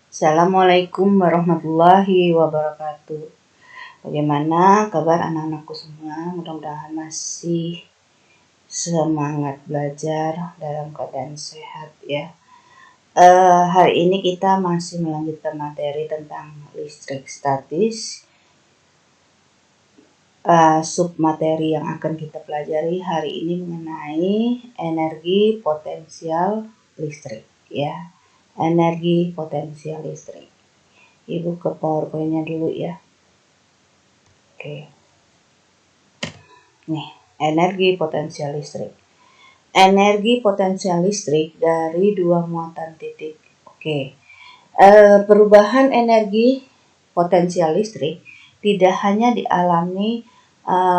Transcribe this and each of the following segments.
Assalamualaikum warahmatullahi wabarakatuh. Bagaimana kabar anak-anakku semua? Mudah-mudahan masih semangat belajar dalam keadaan sehat ya. Hari ini kita masih melanjutkan materi tentang listrik statis. Submateri yang akan kita pelajari hari ini mengenai energi potensial listrik ya. Energi potensial listrik. Ibu ke PowerPoint-nya dulu ya. Oke. Nih, energi potensial listrik. Energi potensial listrik dari dua muatan titik. Oke. Perubahan energi potensial listrik tidak hanya dialami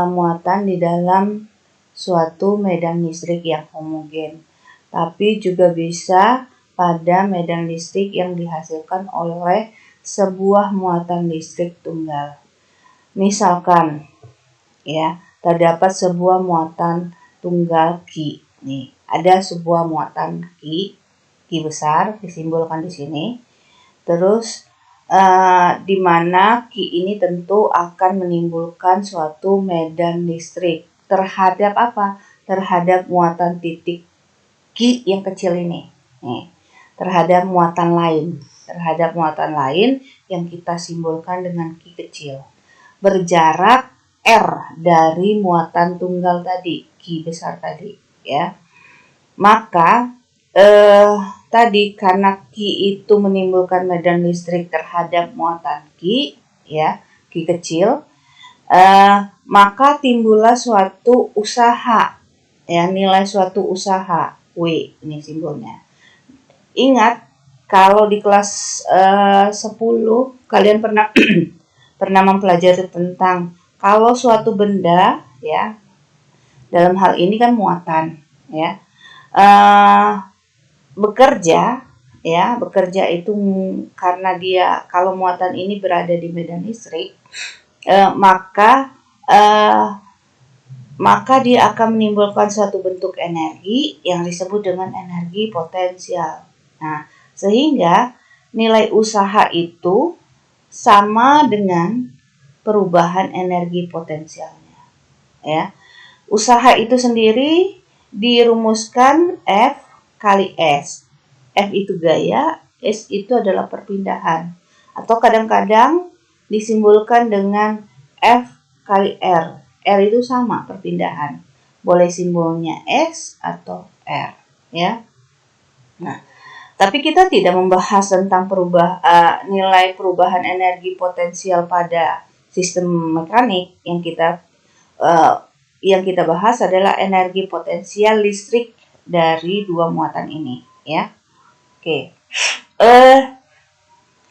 muatan di dalam suatu medan listrik yang homogen, tapi juga bisa pada medan listrik yang dihasilkan oleh sebuah muatan listrik tunggal. Misalkan ya, terdapat sebuah muatan tunggal Q. Nih, ada sebuah muatan Q besar disimbolkan di sini. Terus di mana Q ini tentu akan menimbulkan suatu medan listrik terhadap apa? Terhadap muatan titik Q yang kecil ini. Nih, terhadap muatan lain yang kita simbolkan dengan Q kecil. Berjarak R dari muatan tunggal tadi, Q besar tadi ya. Maka tadi karena Q itu menimbulkan medan listrik terhadap muatan Q ya, Q kecil, maka timbullah suatu usaha ya, nilai suatu usaha W, ini simbolnya. Ingat kalau di kelas 10 kalian pernah mempelajari tentang kalau suatu benda ya, dalam hal ini kan muatan ya, bekerja itu karena dia, kalau muatan ini berada di medan listrik, maka dia akan menimbulkan suatu bentuk energi yang disebut dengan energi potensial. Nah, sehingga nilai usaha itu sama dengan perubahan energi potensialnya ya. Usaha itu sendiri dirumuskan F kali S. F itu gaya, S itu adalah perpindahan, atau kadang-kadang disimbolkan dengan F kali R. R itu sama, perpindahan. Boleh simbolnya S atau R ya. Nah, tapi kita tidak membahas tentang nilai perubahan energi potensial pada sistem mekanik. Yang kita bahas adalah energi potensial listrik dari dua muatan ini ya. Oke.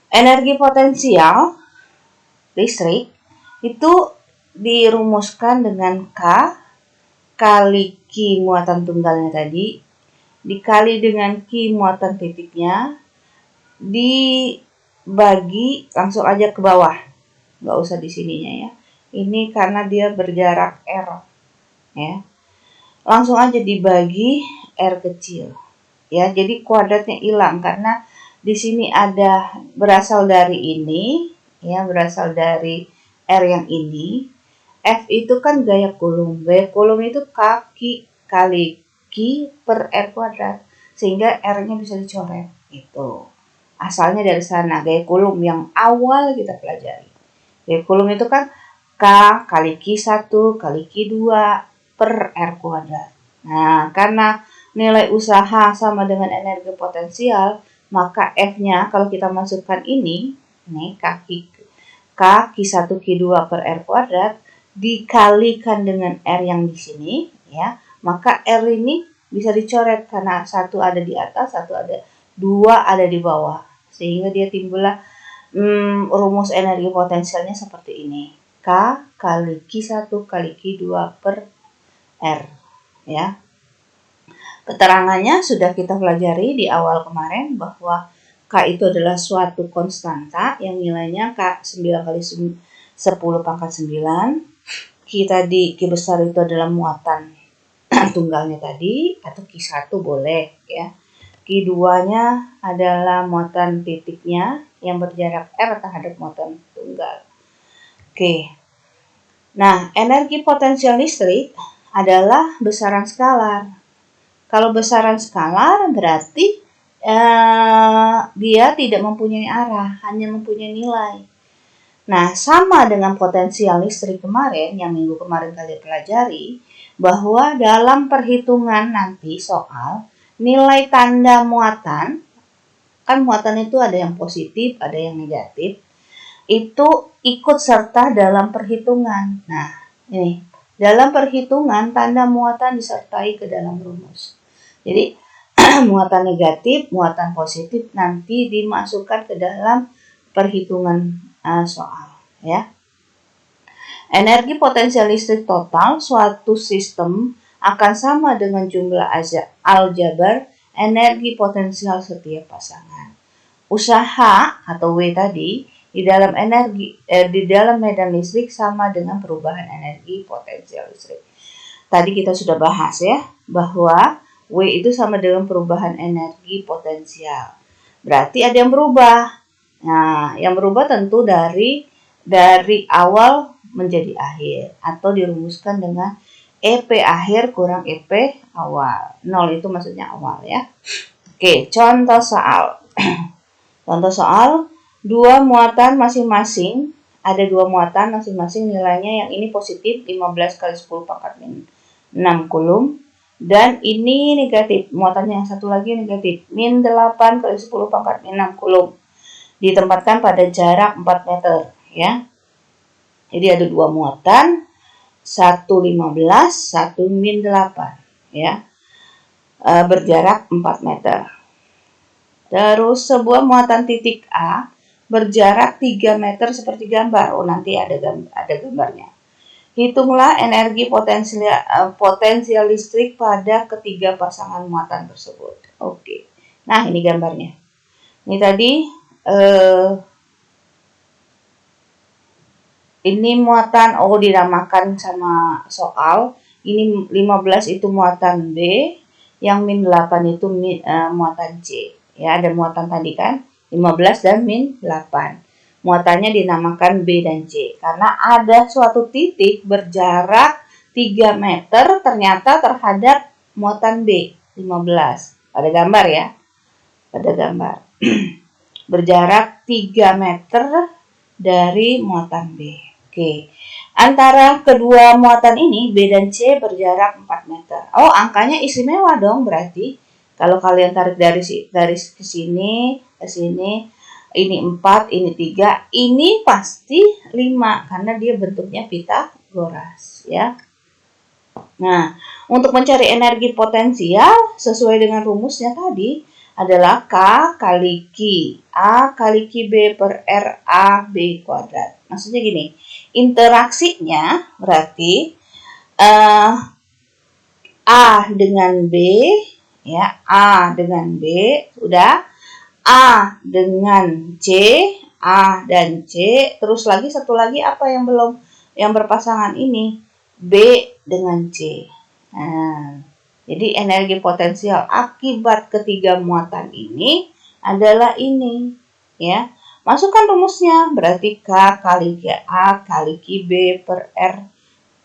Energi potensial listrik itu dirumuskan dengan K kali Q muatan tunggalnya tadi dikali dengan Q muatan titiknya, dibagi langsung aja ke bawah, nggak usah di sininya ya. Ini karena dia berjarak R ya, langsung aja dibagi R kecil ya. Jadi kuadratnya hilang karena di sini ada berasal dari ini ya, berasal dari R yang ini. F itu kan gaya Coulomb. Gaya Coulomb itu kaki kali Q per R kuadrat, sehingga R-nya bisa dicoret. Itu asalnya dari sana, gaya Coulomb yang awal kita pelajari. Gaya Coulomb itu kan K kali Q1 kali Q2 per R kuadrat. Nah, karena nilai usaha sama dengan energi potensial, maka F-nya kalau kita masukkan ini K Q1 Q2 per R kuadrat dikalikan dengan R yang di sini ya, maka R ini bisa dicoret karena satu ada di atas, dua ada di bawah, sehingga dia timbullah rumus energi potensialnya seperti ini. K kali Q1 kali Q2 per R ya. Keterangannya sudah kita pelajari di awal kemarin bahwa K itu adalah suatu konstanta yang nilainya K 9 kali 10 pangkat 9. Q tadi, Q besar itu adalah muatan tunggalnya tadi, atau Q1 boleh ya. Q Q2-nya adalah muatan titiknya yang berjarak R terhadap muatan tunggal. Oke. Nah, energi potensial listrik adalah besaran skalar. Kalau besaran skalar berarti dia tidak mempunyai arah, hanya mempunyai nilai. Nah, sama dengan potensial listrik kemarin, yang minggu kemarin kalian pelajari, bahwa dalam perhitungan nanti soal nilai tanda muatan, kan muatan itu ada yang positif, ada yang negatif, itu ikut serta dalam perhitungan. Nah, ini dalam perhitungan tanda muatan disertai ke dalam rumus. Jadi muatan negatif, muatan positif nanti dimasukkan ke dalam perhitungan soal, ya. Energi potensial listrik total suatu sistem akan sama dengan jumlah aljabar energi potensial setiap pasangan. Usaha atau W tadi di dalam di dalam medan listrik sama dengan perubahan energi potensial listrik. Tadi kita sudah bahas ya, bahwa W itu sama dengan perubahan energi potensial. Berarti ada yang berubah. Nah, yang berubah tentu dari awal menjadi akhir, atau dirumuskan dengan EP akhir kurang EP awal. 0 itu maksudnya awal ya. Oke, contoh soal. Contoh soal, dua muatan masing-masing, ada dua muatan masing-masing nilainya, yang ini positif 15 kali 10 pangkat min 6 kulum, dan ini negatif, muatannya yang satu lagi negatif, min 8 kali 10 pangkat min 6 kulum, ditempatkan pada jarak 4 meter ya. Jadi ada dua muatan, satu 15, satu min 8 ya, berjarak 4 meter. Terus sebuah muatan titik A berjarak 3 meter seperti gambar. Oh, nanti ada gambarnya. Hitunglah energi potensial listrik pada ketiga pasangan muatan tersebut. Oke. Nah, ini gambarnya. Ini tadi ini muatan dinamakan sama soal. Ini 15 itu muatan B, yang min 8 itu muatan C. Ya, ada muatan tadi kan, 15 dan min 8. Muatannya dinamakan B dan C, karena ada suatu titik berjarak 3 meter ternyata terhadap muatan B, 15. Pada gambar ya, pada gambar. Berjarak 3 meter dari muatan B. Oke, antara kedua muatan ini, B dan C berjarak 4 meter. Oh, angkanya istimewa dong berarti. Kalau kalian tarik dari ke sini, ini 4, ini 3, ini pasti 5 karena dia bentuknya Pitagoras ya. Nah, untuk mencari energi potensial sesuai dengan rumusnya tadi adalah K kali Q A kali QB per R A B kuadrat. Maksudnya gini, interaksinya berarti A dengan B ya, A dengan B sudah, A dengan C, A dan C, terus lagi satu lagi apa yang belum, yang berpasangan ini, B dengan C. Nah, jadi energi potensial akibat ketiga muatan ini adalah ini ya. Masukkan rumusnya, berarti K kali A kali QB per R.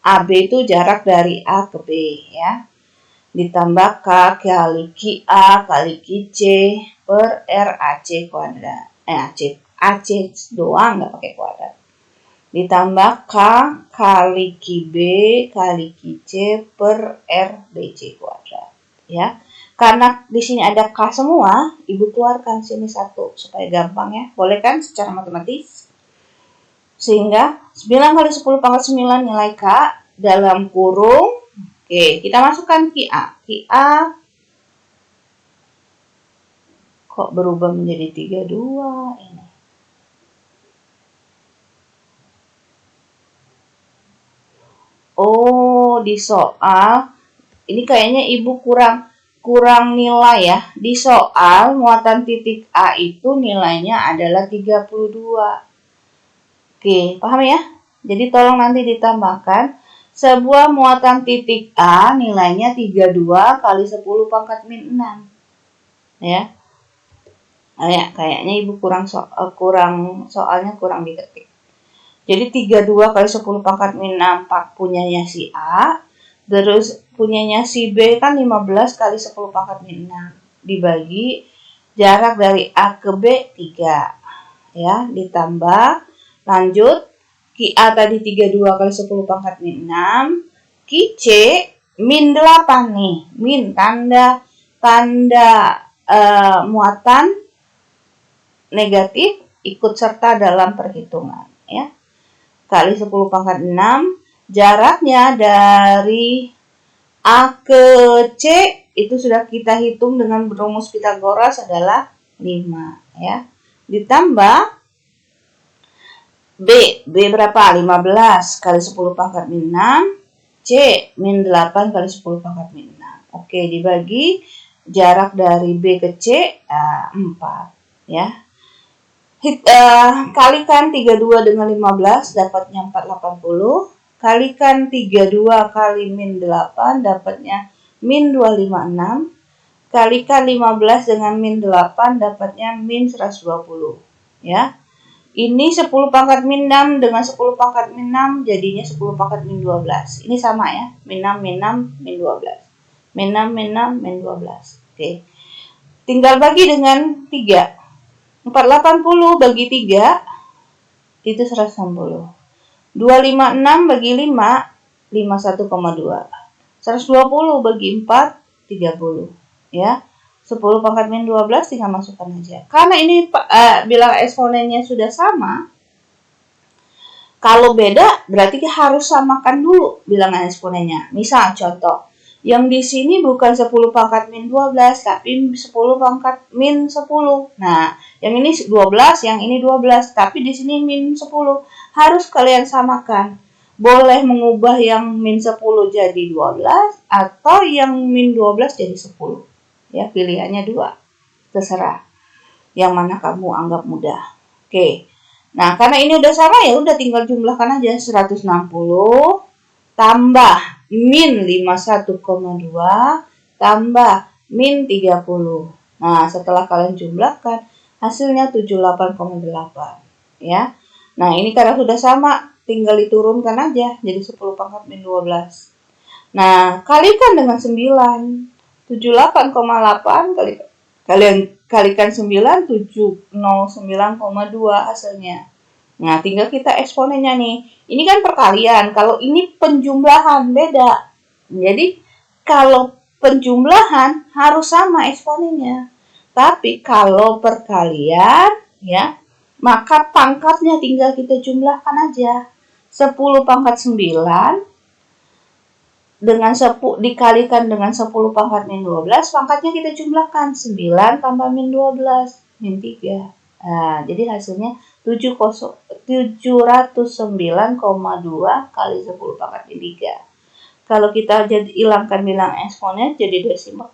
AB itu jarak dari A ke B ya. Ditambah K kali QA kali QC per RAC kuadrat. AC doang, nggak pakai kuadrat. Ditambah K kali QB kali QC per RBC kuadrat. Ya, karena di sini ada K semua, Ibu keluarkan sini satu supaya gampang ya. Boleh kan secara matematis? Sehingga 9 kali 10 pangkat 9 nilai K dalam kurung. Oke, kita masukkan QA. QA kok berubah menjadi 32 ini. Oh, di soal ini kayaknya Ibu kurang nilai ya. Di soal muatan titik A itu nilainya adalah 32. Oke, paham ya? Jadi tolong nanti ditambahkan. Sebuah muatan titik A nilainya 32 kali 10 pangkat min 6. ya. Kayaknya ibu kurang soalnya kurang diketik. Jadi 32 kali 10 pangkat min 6 punyanya si A, terus punyanya si B kan 15 kali 10 pangkat min 6 dibagi jarak dari A ke B 3, ya, ditambah lanjut Ki A tadi 32 kali 10 pangkat min 6, Ki C min 8 nih, min tanda muatan negatif ikut serta dalam perhitungan, ya. Kali 10 pangkat 6, jaraknya dari A ke C itu sudah kita hitung dengan rumus Pythagoras adalah 5, ya. Ditambah B berapa? 15 kali 10 pangkat min 6, C min 8 kali 10 pangkat min 6. Oke, dibagi jarak dari B ke C 4, ya. Kalikan 32 dengan 15 dapatnya 480. Kalikan 32 kali min 8 dapatnya min 256. Kalikan 15 dengan min 8 dapatnya min 120, ya. Ini 10 pangkat min 6 dengan 10 pangkat min 6 jadinya 10 pangkat min 12. Ini sama ya, min 6, min 6, min 12. Min 6, min 6, min 12. Oke. Tinggal bagi dengan 3. 480 bagi 3 itu 160. 256 bagi 5, 51,2. 120 bagi 4, 30. Ya. 10 pangkat min 12 tinggal masukkan aja. Karena ini bilang eksponennya sudah sama, kalau beda berarti harus samakan dulu bilangan eksponennya. Misal contoh, yang di sini bukan 10 pangkat min 12, tapi 10 pangkat min 10. Nah, yang ini 12, yang ini 12, tapi di sini min 10. Harus kalian samakan. Boleh mengubah yang min 10 jadi 12, atau yang min 12 jadi 10. Ya, pilihannya 2. Terserah. Yang mana kamu anggap mudah. Oke. Nah, karena ini udah sama ya udah tinggal jumlahkan aja 160 tambah min 51,2 tambah min 30. Nah, setelah kalian jumlahkan hasilnya 78,8, ya. Nah, ini karena sudah sama tinggal diturunkan aja jadi 10 pangkat min 12. Nah, kalikan dengan 9. 78,8 kalian kalikan 9, 709,2 hasilnya. Nah, tinggal kita eksponennya nih. Ini kan perkalian, kalau ini penjumlahan beda. Jadi, kalau penjumlahan harus sama eksponennya. Tapi kalau perkalian, ya, maka pangkatnya tinggal kita jumlahkan aja. 10 pangkat 9 dengan 10 dikalikan dengan 10 pangkat min 12, pangkatnya kita jumlahkan 9 tambah min 12, min 3. Nah, jadi hasilnya 709,2 kali 10 pangkat min 3. Kalau kita hilangkan bilang eksponen jadi desimal.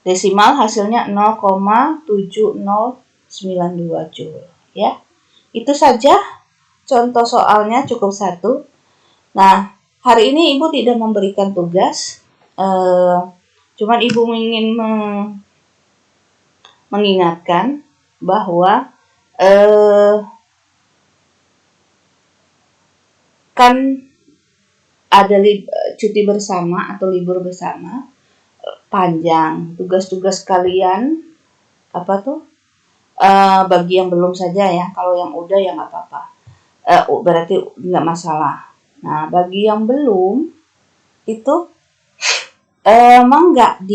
Desimal hasilnya 0,7092 Joule, ya. Itu saja contoh soalnya, cukup 1. Nah, hari ini Ibu tidak memberikan tugas, cuman Ibu ingin mengingatkan bahwa kan ada cuti bersama atau libur bersama panjang. Tugas-tugas kalian bagi yang belum saja ya, kalau yang udah ya nggak apa-apa, berarti nggak masalah. Nah, bagi yang belum itu emang nggak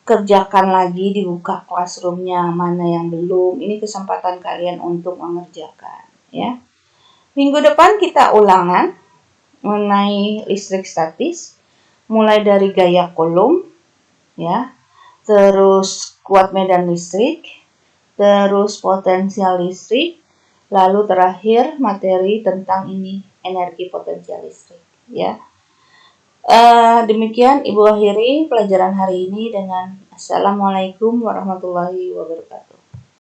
dikerjakan lagi, dibuka classroom-nya. Mana yang belum, ini kesempatan kalian untuk mengerjakan, ya. Minggu depan kita ulangan mengenai listrik statis, mulai dari gaya Coulomb, ya, terus kuat medan listrik, terus potensial listrik, lalu terakhir materi tentang ini, energi potensial listrik, ya. Demikian Ibu akhiri pelajaran hari ini dengan Assalamualaikum warahmatullahi wabarakatuh.